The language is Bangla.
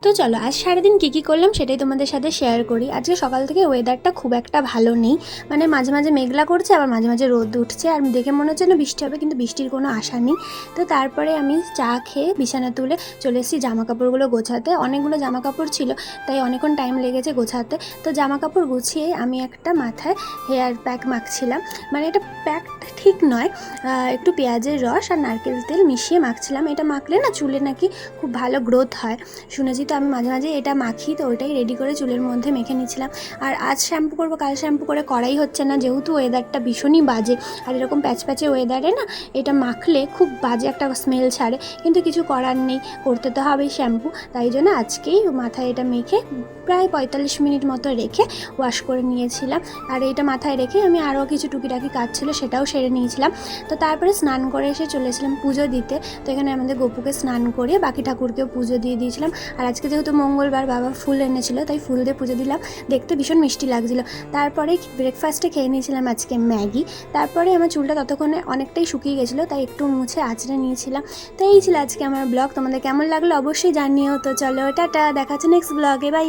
তো চলো আজ সারাদিন কী কী করলাম সেটাই তোমাদের সাথে শেয়ার করি। আজকে সকাল থেকে ওয়েদারটা খুব একটা ভালো নেই, মানে মাঝে মাঝে মেঘলা করছে আবার মাঝে মাঝে রোদ উঠছে আর দেখে মনে হচ্ছে না বৃষ্টি হবে, কিন্তু বৃষ্টির কোনো আশা নেই। তো তারপরে আমি চা খেয়ে বিছানা তুলে চলে এসেছি জামা কাপড়গুলো গোছাতে। অনেকগুলো জামা কাপড় ছিল তাই অনেকক্ষণ টাইম লেগেছে গোছাতে। তো জামা কাপড় গুছিয়ে আমি একটা মাথায় হেয়ার প্যাক মাখছিলাম, মানে এটা প্যাক ঠিক নয়, একটু পেঁয়াজের রস আর নারকেল তেল মিশিয়ে মাখছিলাম। এটা মাখলে না চুলে নাকি খুব ভালো গ্রোথ হয় শুনেছি, তো আমি মাঝে মাঝে এটা মাখি, তো ওইটাই রেডি করে চুলের মধ্যে মেখে নিচ্ছিলাম। আর আজ শ্যাম্পু করবো, কাল শ্যাম্পু করে করাই হচ্ছে না, যেহেতু ওয়েদারটা ভীষণই বাজে। আর এরকম প্যাচ প্যাচে ওয়েদারে না এটা মাখলে খুব বাজে একটা স্মেল ছাড়ে, কিন্তু কিছু করার নেই, করতে তো হবেই শ্যাম্পু। তাই জন্য আজকেই মাথায় এটা মেখে প্রায় 45 মিনিট মতো রেখে ওয়াশ করে নিয়েছিলাম। আর এইটা মাথায় রেখে আমি আরও কিছু টুকিটাকি কাজ ছিল সেটাও সেরে নিয়েছিলাম। তো তারপরে স্নান করে এসে চলেছিলাম পুজো দিতে। তো এখানে আমাদের গপুকে স্নান করে বাকি ঠাকুরকেও পুজো দিয়ে দিয়েছিলাম। আর আজকে যেহেতু মঙ্গলবার বাবা ফুল এনেছিল তাই ফুল দিয়ে পুজো দিলাম, দেখতে ভীষণ মিষ্টি লাগছিল। তারপরে ব্রেকফাস্টে খেয়ে নিয়েছিলাম আজকে ম্যাগি। তারপরে আমার চুলটা ততক্ষণে অনেকটাই শুকিয়ে গেছিলো তাই একটু মুছে আঁচড়ে নিয়েছিলাম। তো এই ছিল আজকে আমার ব্লগ। তোমাদের কেমন লাগলো অবশ্যই জানিও। তো চলো টাটা, দেখা হচ্ছে নেক্সট ব্লগে, বাই।